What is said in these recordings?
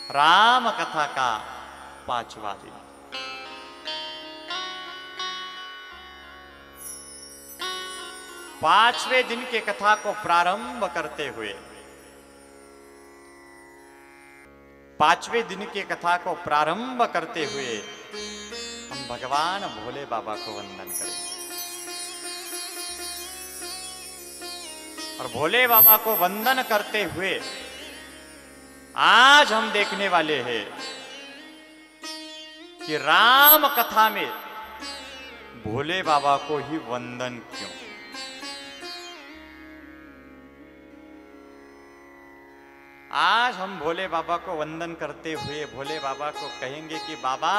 राम कथा का 5वां दिन। पांचवें दिन के कथा को प्रारंभ करते हुए, पांचवें दिन के कथा को प्रारंभ करते हुए हम भगवान भोले बाबा को वंदन करेंगे। और भोले बाबा को वंदन करते हुए आज हम देखने वाले हैं कि राम कथा में भोले बाबा को ही वंदन क्यों। आज हम भोले बाबा को वंदन करते हुए भोले बाबा को कहेंगे कि बाबा,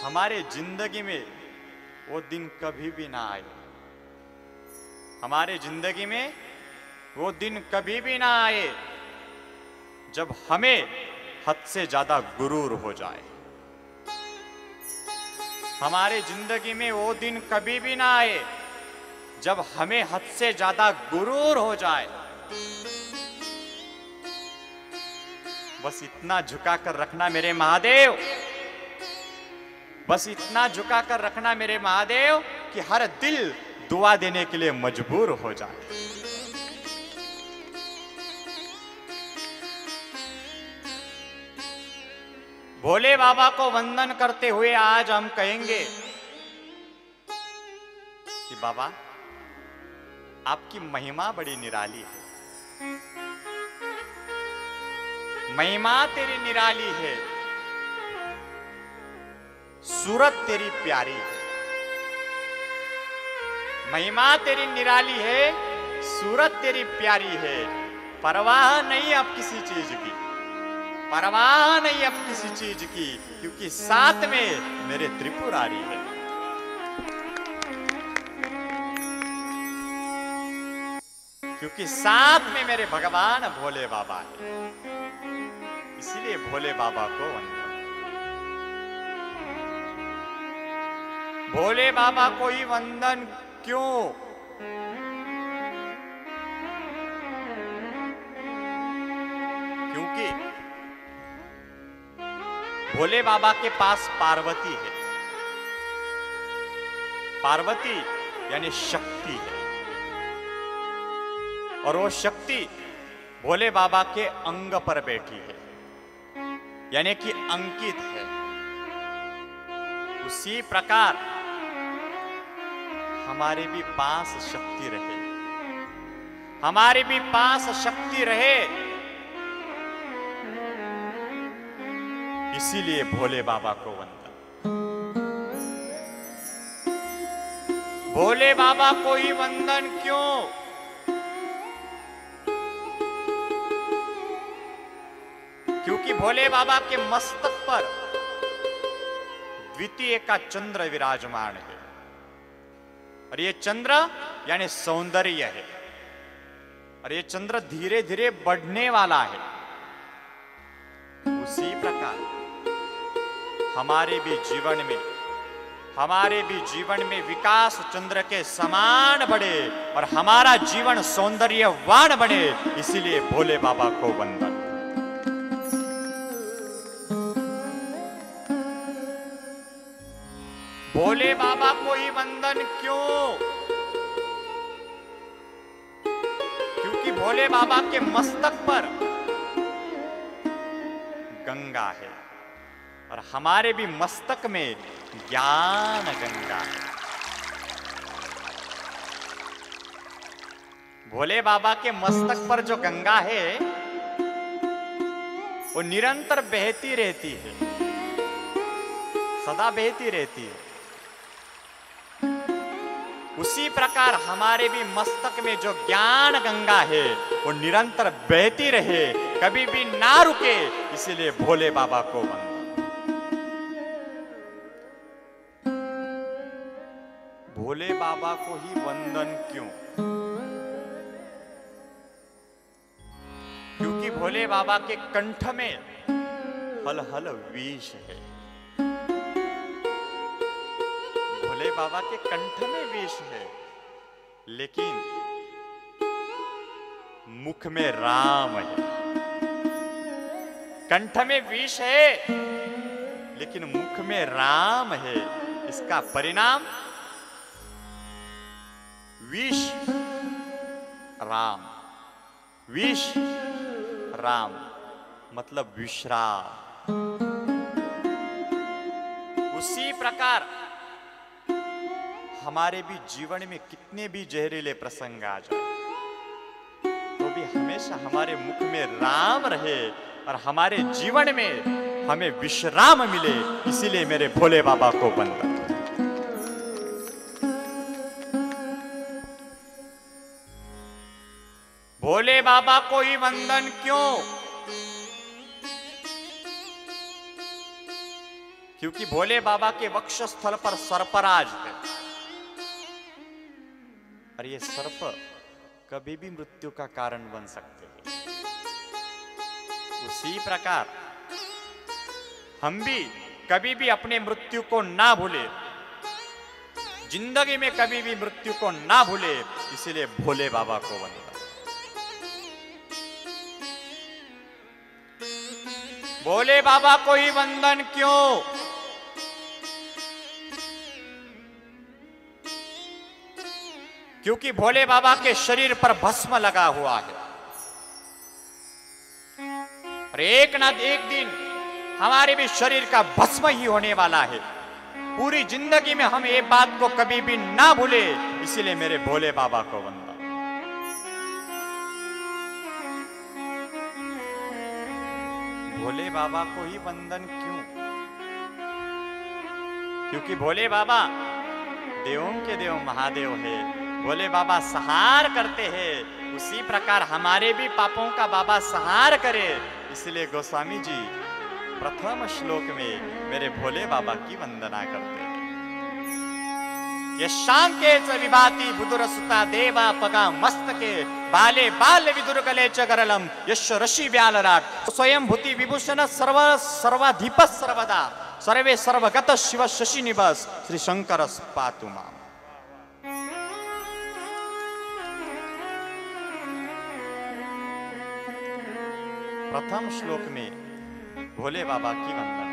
हमारे जिंदगी में वो दिन कभी भी ना आए, हमारे जिंदगी में वो दिन कभी भी ना आए जब हमें हद से ज्यादा गुरूर हो जाए। हमारे जिंदगी में वो दिन कभी भी ना आए जब हमें हद से ज्यादा गुरूर हो जाए। बस इतना झुका कर रखना मेरे महादेव, बस इतना झुका कर रखना मेरे महादेव कि हर दिल दुआ देने के लिए मजबूर हो जाए। भोले बाबा को वंदन करते हुए आज हम कहेंगे कि बाबा, आपकी महिमा बड़ी निराली है, महिमा तेरी निराली है, सूरत तेरी प्यारी है। महिमा तेरी निराली है, सूरत तेरी प्यारी है। परवाह नहीं अब किसी चीज की, परवाह नहीं अब किसी चीज की, क्योंकि साथ में मेरे त्रिपुरारी है। क्योंकि साथ में मेरे भगवान भोले बाबा है, इसीलिए भोले बाबा को वंदन। भोले बाबा को ही वंदन क्यों? क्योंकि भोले बाबा के पास पार्वती है। पार्वती यानी शक्ति है, और वो शक्ति भोले बाबा के अंग पर बैठी है, यानी कि अंकित है। उसी प्रकार हमारे भी पास शक्ति रहे, हमारे भी पास शक्ति रहे, इसीलिए भोले बाबा को वंदन। भोले बाबा को ही वंदन क्यों? क्योंकि भोले बाबा के मस्तक पर द्वितीय का चंद्र विराजमान है, और ये चंद्र यानी सौंदर्य है, और ये चंद्र धीरे धीरे बढ़ने वाला है। उसी प्रकार हमारे भी जीवन में विकास चंद्र के समान बढ़े और हमारा जीवन सौंदर्यवान बने, इसीलिए भोले बाबा को वंदन। भोले बाबा को ही वंदन क्यों? क्योंकि भोले बाबा के मस्तक पर गंगा है, और हमारे भी मस्तक में ज्ञान गंगा है। भोले बाबा के मस्तक पर जो गंगा है वो निरंतर बहती रहती है, सदा बहती रहती है। उसी प्रकार हमारे भी मस्तक में जो ज्ञान गंगा है वो निरंतर बहती रहे, कभी भी ना रुके, इसीलिए भोले बाबा को वंदन। भोले बाबा को ही वंदन क्यों? क्योंकि भोले बाबा के कंठ में हल हल विष है। भोले बाबा के कंठ में विष है, लेकिन मुख में राम है। कंठ में विष है लेकिन मुख में राम है। इसका परिणाम विष राम, विष राम मतलब विश्राम। उसी प्रकार हमारे भी जीवन में कितने भी जहरीले प्रसंग आ जाए तो भी हमेशा हमारे मुख में राम रहे और हमारे जीवन में हमें विश्राम मिले। इसीलिए मेरे भोले बाबा को वंदन। भोले बाबा को ही वंदन क्यों? क्योंकि भोले बाबा के वक्षस्थल पर सर्पराज है और ये सर्प कभी भी मृत्यु का कारण बन सकते हैं। उसी प्रकार हम भी कभी भी अपने मृत्यु को ना भूले, जिंदगी में कभी भी मृत्यु को ना भूले। इसीलिए भोले बाबा को वंदन। भोले बाबा को ही वंदन क्यों? क्योंकि भोले बाबा के शरीर पर भस्म लगा हुआ है और एक ना एक दिन हमारे भी शरीर का भस्म ही होने वाला है। पूरी जिंदगी में हम ये बात को कभी भी ना भूले। इसीलिए मेरे भोले बाबा को वंदन। भोले बाबा को ही वंदन क्यों? क्योंकि भोले बाबा देवों के देव महादेव है। भोले बाबा संहार करते हैं। उसी प्रकार हमारे भी पापों का बाबा संहार करे। इसलिए गोस्वामी जी प्रथम श्लोक में मेरे भोले बाबा की वंदना करते हैं। यशांके च विभाति बुधुरसुता देवा पगा मस्तके बाले बाल विदुर गले च गरलम यश ऋषि व्यालराट स्वयं भूति विभूषण सर्व सर्वाधिप सर्वदा सर्वे सर्वगत शिव शशि निवास श्री शंकर पातु माम। प्रथम श्लोक में भोले बाबा की वंदना।